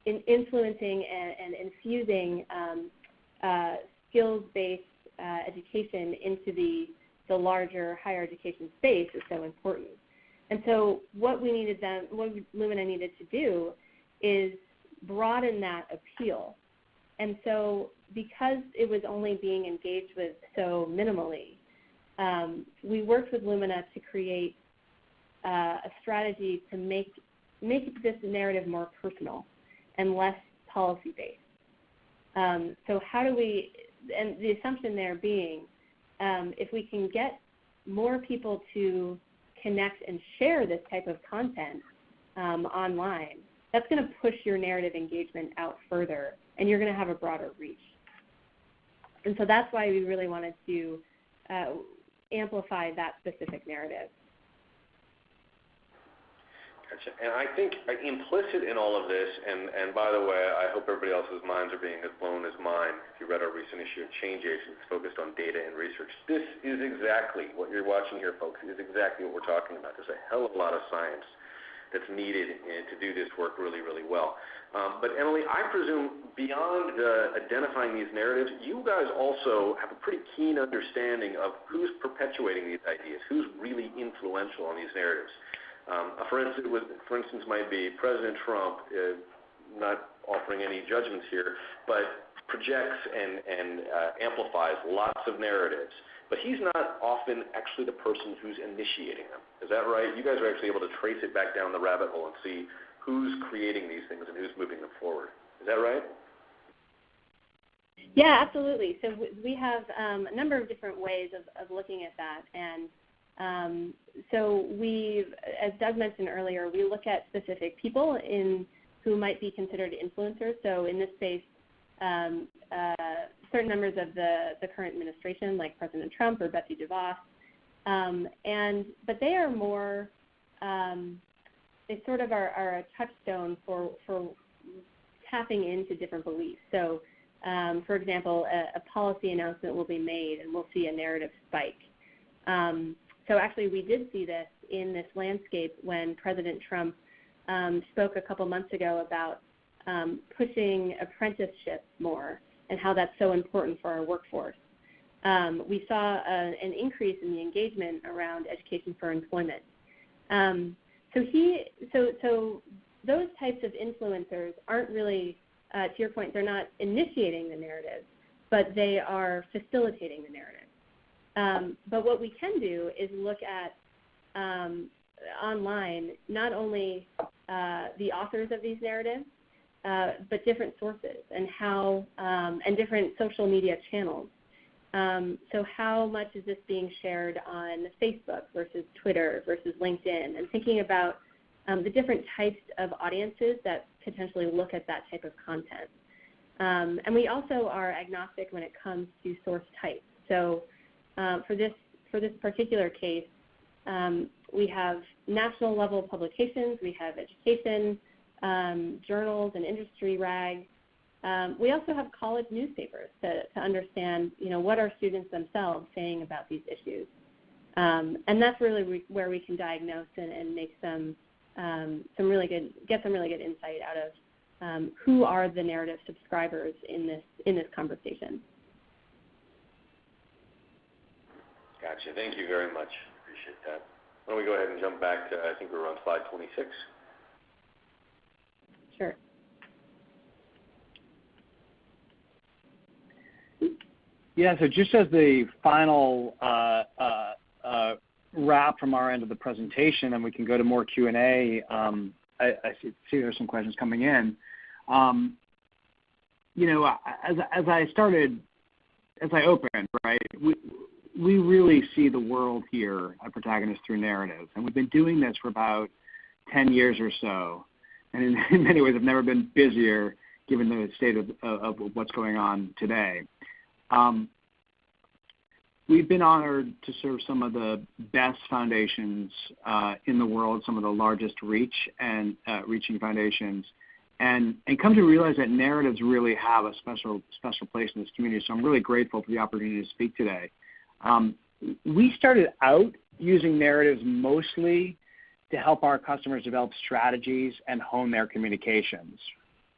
influencing and infusing skills-based education into the larger higher education space is so important. And so what Lumina needed to do is broaden that appeal And so because it was only being engaged with so minimally, we worked with Lumina to create a strategy to make this narrative more personal and less policy-based. So how do we, and the assumption there being, if we can get more people to connect and share this type of content online, that's going to push your narrative engagement out further, and you're going to have a broader reach. And so that's why we really wanted to amplify that specific narrative.
Gotcha. And I think implicit in all of this, and by the way, I hope everybody else's minds are being as blown as mine. If you read our recent issue of Change Agents focused on data and research, this is exactly what you're watching here, folks. It is exactly what we're talking about. There's a hell of a lot of science that's needed to do this work really, really well. But Emily, I presume beyond identifying these narratives, you guys also have a pretty keen understanding of who's perpetuating these ideas, who's really influential on these narratives. For instance, might be President Trump, not offering any judgments here, but projects and amplifies lots of narratives. But he's not often actually the person who's initiating them. Is that right? You guys are actually able to trace it back down the rabbit hole and see who's creating these things and who's moving them forward. Is that right?
Yeah, absolutely. So we have a number of different ways of looking at that. And so we, as Doug mentioned earlier, we look at specific people who might be considered influencers. So in this space, certain members of the current administration, like President Trump or Betsy DeVos, but they are more, they sort of are a touchstone for tapping into different beliefs. So, for example, a policy announcement will be made and we'll see a narrative spike. So actually we did see this in this landscape when President Trump spoke a couple months ago about pushing apprenticeships more and how that's so important for our workforce. We saw an increase in the engagement around education for employment. So those types of influencers aren't really, to your point, they're not initiating the narrative, but they are facilitating the narrative. But what we can do is look at online not only the authors of these narratives, but different sources and how and different social media channels. So how much is this being shared on Facebook versus Twitter versus LinkedIn, and thinking about the different types of audiences that potentially look at that type of content. And we also are agnostic when it comes to source type. So for this particular case, we have national level publications, we have education, journals and industry rags. We also have college newspapers to understand, what are students themselves saying about these issues. And that's really where we can diagnose and make get some really good insight out of who are the narrative subscribers in this conversation.
Gotcha. Thank you very much. Appreciate that. Why don't we go ahead and jump back to, I think we're on slide 26.
Sure.
Yeah, so just as the final wrap from our end of the presentation, and we can go to more Q&A. I see there's some questions coming in. As I opened, right, we really see the world here at Protagonist through narrative, and we've been doing this for about 10 years or so, and in many ways have never been busier given the state of what's going on today. We've been honored to serve some of the best foundations in the world, some of the largest reaching foundations, and come to realize that narratives really have a special place in this community. So I'm really grateful for the opportunity to speak today. We started out using narratives mostly to help our customers develop strategies and hone their communications,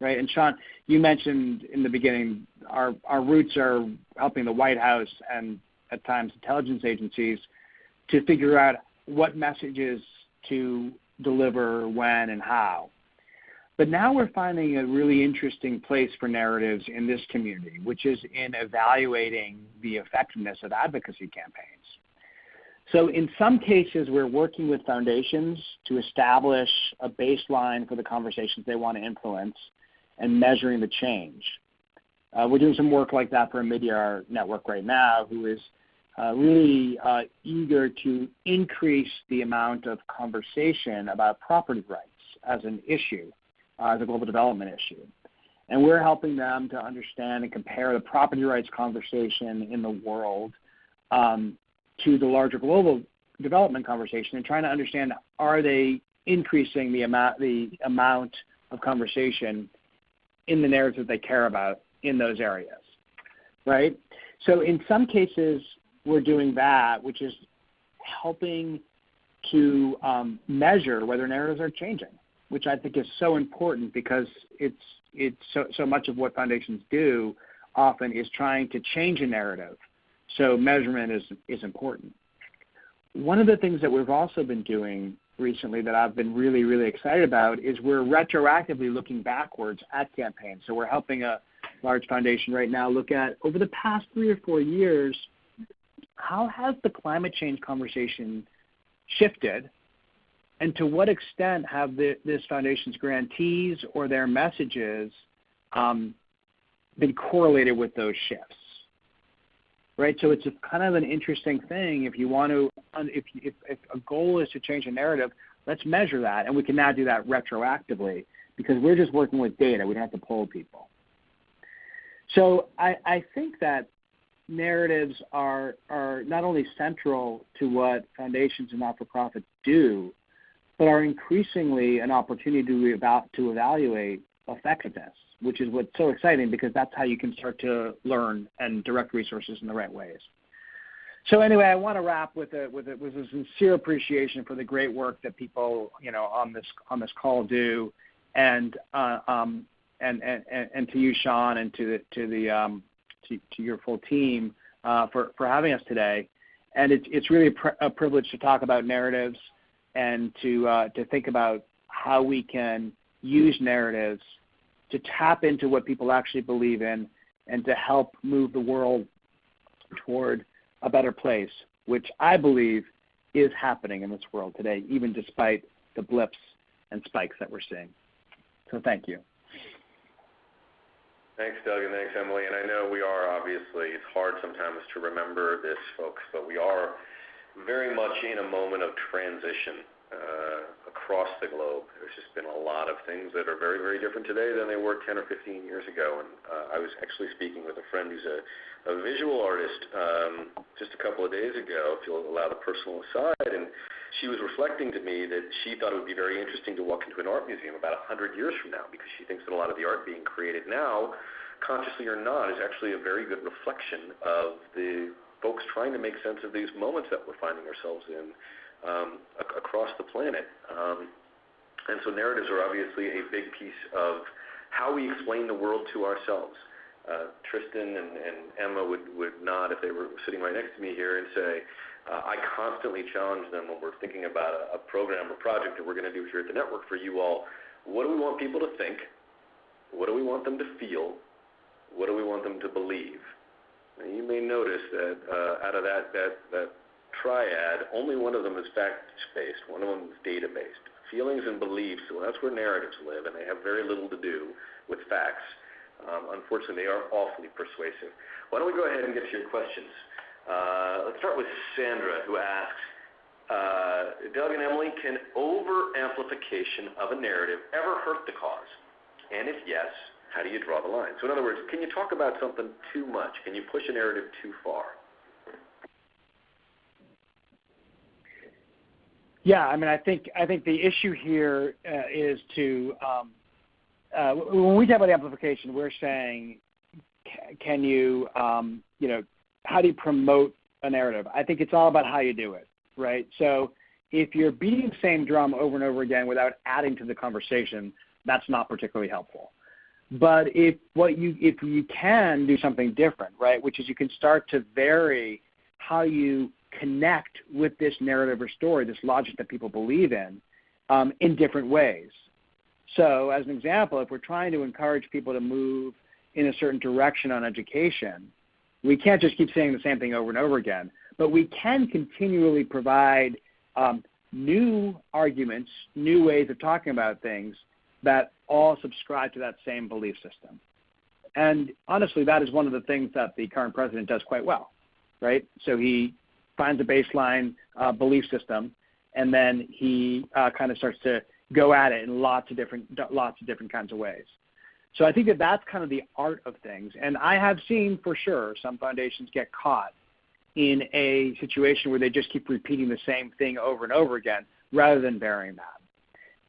right? And Sean, you mentioned in the beginning our roots are helping the White House and at times intelligence agencies to figure out what messages to deliver, when, and how. But now we're finding a really interesting place for narratives in this community, which is in evaluating the effectiveness of advocacy campaigns. So in some cases, we're working with foundations to establish a baseline for the conversations they want to influence and measuring the change. We're doing some work like that for a mid-year network right now, who is really eager to increase the amount of conversation about property rights as an issue, as a global development issue. And we're helping them to understand and compare the property rights conversation in the world to the larger global development conversation, and trying to understand, are they increasing the amount of conversation in the narratives that they care about in those areas, right? So in some cases, we're doing that, which is helping to measure whether narratives are changing, which I think is so important, because it's so much of what foundations do often is trying to change a narrative. So measurement is important. One of the things that we've also been doing recently that I've been really, really excited about is we're retroactively looking backwards at campaigns. So we're helping a large foundation right now look at, over the past 3 or 4 years, how has the climate change conversation shifted, and to what extent have this foundation's grantees or their messages been correlated with those shifts, right? So it's kind of an interesting thing. If you want to, if a goal is to change a narrative, let's measure that, and we can now do that retroactively because we're just working with data. We don't have to poll people. So I think that narratives are not only central to what foundations and not-for-profits do, but are increasingly an opportunity to evaluate effectiveness, which is what's so exciting, because that's how you can start to learn and direct resources in the right ways. So anyway, I want to wrap with a sincere appreciation for the great work that people on this call do, and to you, Sean, and to your full team for having us today. And it's really a privilege to talk about narratives and to think about how we can use narratives to tap into what people actually believe in and to help move the world toward a better place, which I believe is happening in this world today, even despite the blips and spikes that we're seeing. So thank you.
Thanks, Doug, and thanks, Emily. And I know we are, obviously, it's hard sometimes to remember this, folks, but we are very much in a moment of transition across the globe. There's just been a lot of things that are very, very different today than they were 10 or 15 years ago. And I was actually speaking with a friend who's a visual artist just a couple of days ago, if you'll allow the personal aside, and she was reflecting to me that she thought it would be very interesting to walk into an art museum about 100 years from now, because she thinks that a lot of the art being created now, consciously or not, is actually a very good reflection of the folks trying to make sense of these moments that we're finding ourselves in across the planet. And so narratives are obviously a big piece of how we explain the world to ourselves. Tristan and Emma would nod if they were sitting right next to me here and say, I constantly challenge them when we're thinking about a program or project that we're going to do here at the network for you all. What do we want people to think? What do we want them to feel? What do we want them to believe? And you may notice that out of that triad, only one of them is fact-based, one of them is data-based. Feelings and beliefs, well, that's where narratives live, and they have very little to do with facts. Unfortunately, they are awfully persuasive. Why don't we go ahead and get to your questions? Let's start with Sandra, who asks, Doug and Emily, can over-amplification of a narrative ever hurt the cause? And if yes, how do you draw the line? So in other words, can you talk about something too much? Can you push a narrative too far?
Yeah, I mean, I think the issue here is to when we talk about amplification, we're saying, can you, how do you promote a narrative? I think it's all about how you do it, right? So if you're beating the same drum over and over again without adding to the conversation, that's not particularly helpful. But if you can do something different, right, which is you can start to vary how you connect with this narrative or story, this logic that people believe in different ways. So as an example, if we're trying to encourage people to move in a certain direction on education, we can't just keep saying the same thing over and over again, but we can continually provide new arguments, new ways of talking about things that all subscribe to that same belief system. And honestly, that is one of the things that the current president does quite well, right? So he finds a baseline belief system, and then he kind of starts to go at it in lots of different kinds of ways. So I think that that's kind of the art of things. And I have seen for sure some foundations get caught in a situation where they just keep repeating the same thing over and over again rather than varying that.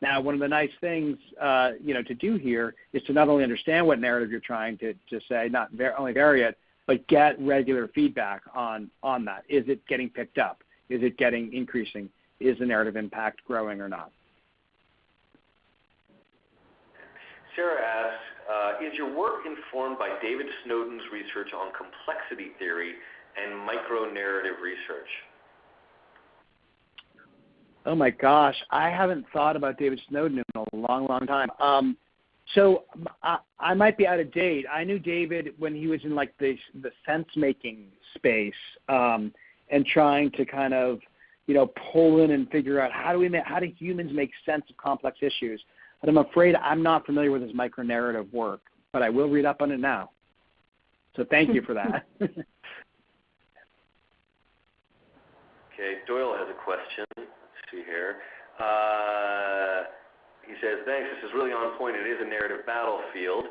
Now, one of the nice things, to do here is to not only understand what narrative you're trying to say, not only vary it, but get regular feedback on that. Is it getting picked up? Is it getting increasing? Is the narrative impact growing or not?
Sarah asks, is your work informed by David Snowden's research on complexity theory and micro-narrative research?
Oh my gosh, I haven't thought about David Snowden in a long, long time. So I might be out of date. I knew David when he was in like the sense-making space and trying to kind of, pull in and figure out how do humans make sense of complex issues. But I'm afraid I'm not familiar with his micro-narrative work, but I will read up on it now. So thank you for that.
Okay, Doyle has a question. Let's see here. He says, thanks, this is really on point. It is a narrative battlefield.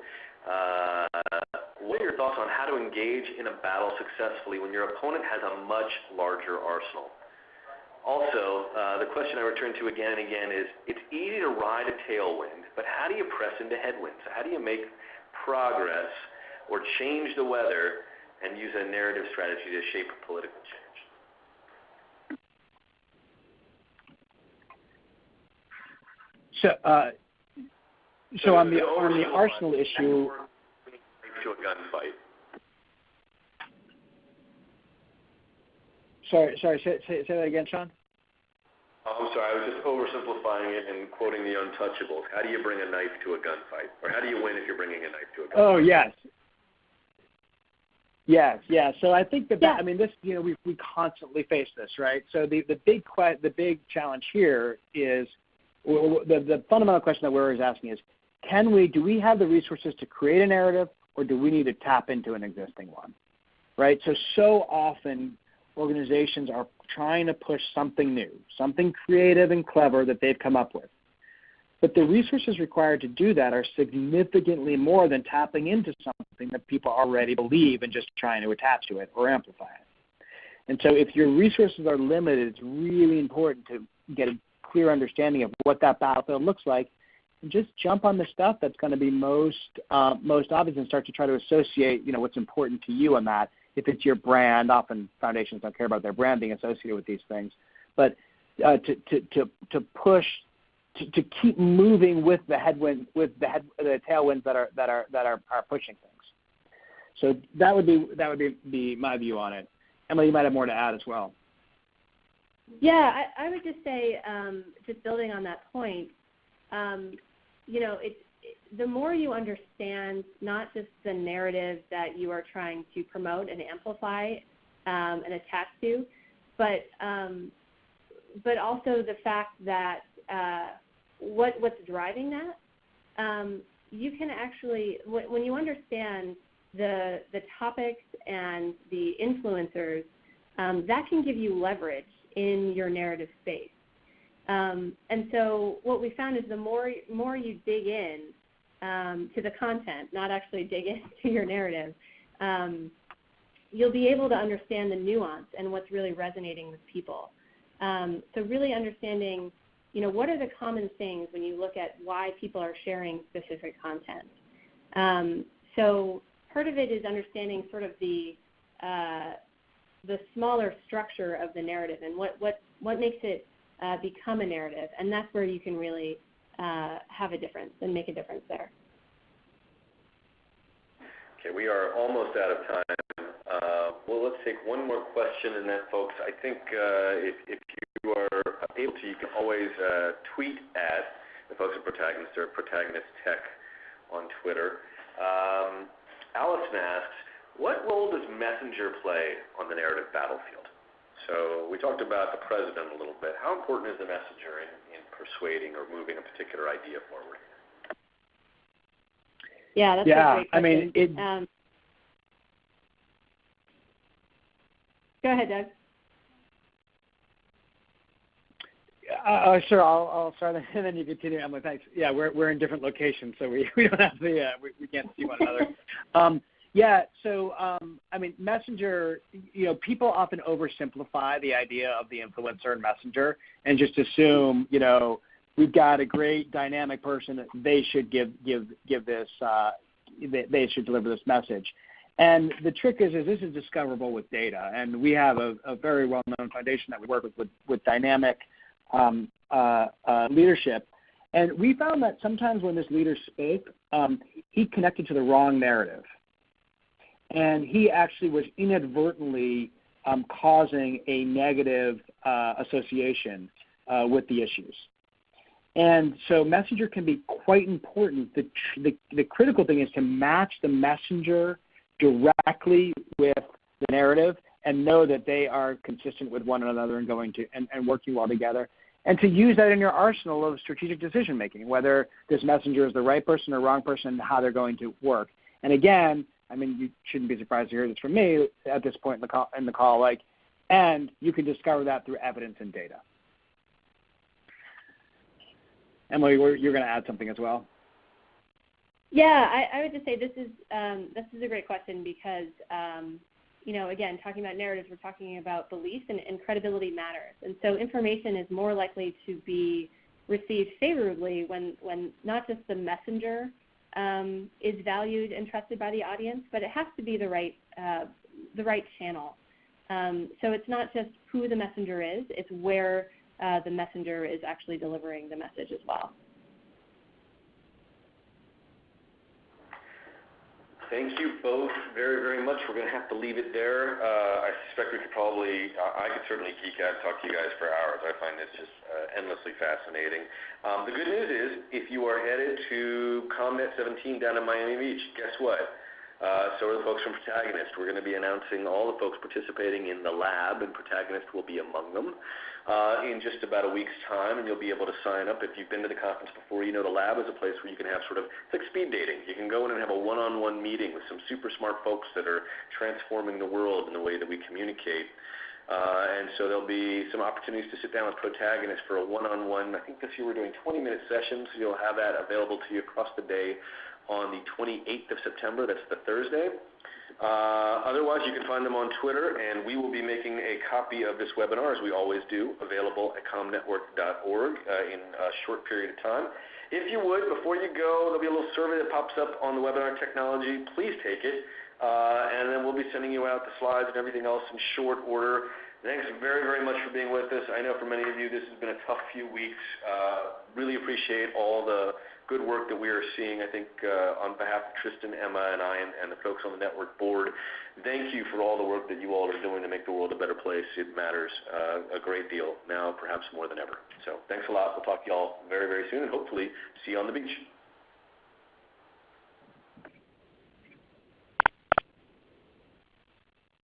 What are your thoughts on how to engage in a battle successfully when your opponent has a much larger arsenal? Also, the question I return to again and again is, it's easy to ride a tailwind, but how do you press into headwinds? How do you make progress or change the weather and use a narrative strategy to shape political change?
So on the arsenal issue,
to a gunfight.
Sorry. Say that again, Sean.
Oh, I'm sorry. I was just oversimplifying it and quoting the Untouchables. How do you bring a knife to a gunfight, or how do you win if you're bringing a knife to a gunfight?
Oh yes. So I think that I mean, this, we constantly face this, right? So the big challenge here is the fundamental question that we're always asking is, do we have the resources to create a narrative, or do we need to tap into an existing one, right? So often organizations are trying to push something new, something creative and clever that they've come up with. But the resources required to do that are significantly more than tapping into something that people already believe and just trying to attach to it or amplify it. And so if your resources are limited, it's really important to get a clear understanding of what that battlefield looks like, and just jump on the stuff that's going to be most obvious and start to try to associate, what's important to you on that. If it's your brand, often foundations don't care about their brand being associated with these things, but to push to keep moving with the headwind, the tailwinds that are pushing things. So that would be my view on it. Emily, you might have more to add as well.
Yeah, I would just say, just building on that point, the more you understand not just the narrative that you are trying to promote and amplify and attach to, but also the fact that what's driving that, you can actually, when you understand the topics and the influencers, that can give you leverage in your narrative space. And so what we found is the more you dig in to the content, not actually dig into your narrative, you'll be able to understand the nuance and what's really resonating with people. So really understanding, what are the common things when you look at why people are sharing specific content. So part of it is understanding sort of the smaller structure of the narrative and what makes it become a narrative, and that's where you can really have a difference and make a difference there.
Okay, we are almost out of time. Well, let's take one more question, and then, folks, I think if you are able to, you can always tweet at the folks at Protagonist. They're at Protagonist Tech on Twitter. Allison asks, what role does Messenger play on the narrative battlefield? So we talked about the president a little bit. How important is the messenger in persuading or moving a particular idea forward?
Yeah, that's a great question.
I mean,
go ahead, Doug.
Sure, I'll start and then you continue, Emily. Thanks. Yeah, we're in different locations, so we don't have the we can't see one another. I mean, Messenger, people often oversimplify the idea of the influencer and Messenger and just assume, we've got a great dynamic person that they should give this, they should deliver this message. And the trick is this is discoverable with data. And we have a very well-known foundation that we work with dynamic leadership. And we found that sometimes when this leader spoke, he connected to the wrong narrative. And he actually was inadvertently causing a negative association with the issues. And so messenger can be quite important. The critical thing is to match the messenger directly with the narrative and know that they are consistent with one another and going to and working well together. And to use that in your arsenal of strategic decision making, whether this messenger is the right person or wrong person, and how they're going to work. And again, I mean, you shouldn't be surprised to hear this from me at this point in the call. And you can discover that through evidence and data. Emily, you're going to add something as well.
Yeah, I would just say this is a great question because again, talking about narratives, we're talking about belief and credibility matters. And so information is more likely to be received favorably when not just the messenger is valued and trusted by the audience, but it has to be the right channel. So it's not just who the messenger is, it's where the messenger is actually delivering the message as well.
Thank you both very, very much. We're going to have to leave it there. I suspect I could certainly geek out and talk to you guys for hours. I find this just endlessly fascinating. The good news is, if you are headed to ComNet 17 down in Miami Beach, guess what? So are the folks from Protagonist. We're going to be announcing all the folks participating in the lab, and Protagonist will be among them in just about a week's time, and you'll be able to sign up. If you've been to the conference before, the lab is a place where you can have it's like speed dating. You can go in and have a one-on-one meeting with some super smart folks that are transforming the world in the way that we communicate. And so there'll be some opportunities to sit down with Protagonists for a one-on-one. I think this year we're doing 20-minute sessions. You'll have that available to you across the day on the 28th of September. That's the Thursday. Otherwise, you can find them on Twitter, and we will be making a copy of this webinar, as we always do, available at comnetwork.org in a short period of time. If you would, before you go, there'll be a little survey that pops up on the webinar technology. Please take it, and then we'll be sending you out the slides and everything else in short order. Thanks very, very much for being with us. I know for many of you this has been a tough few weeks. Really appreciate all the good work that we are seeing, I think, on behalf of Tristan, Emma, and I, and the folks on the network board. Thank you for all the work that you all are doing to make the world a better place. It matters a great deal now, perhaps more than ever. So thanks a lot. We'll talk to you all very, very soon, and hopefully see you on the beach.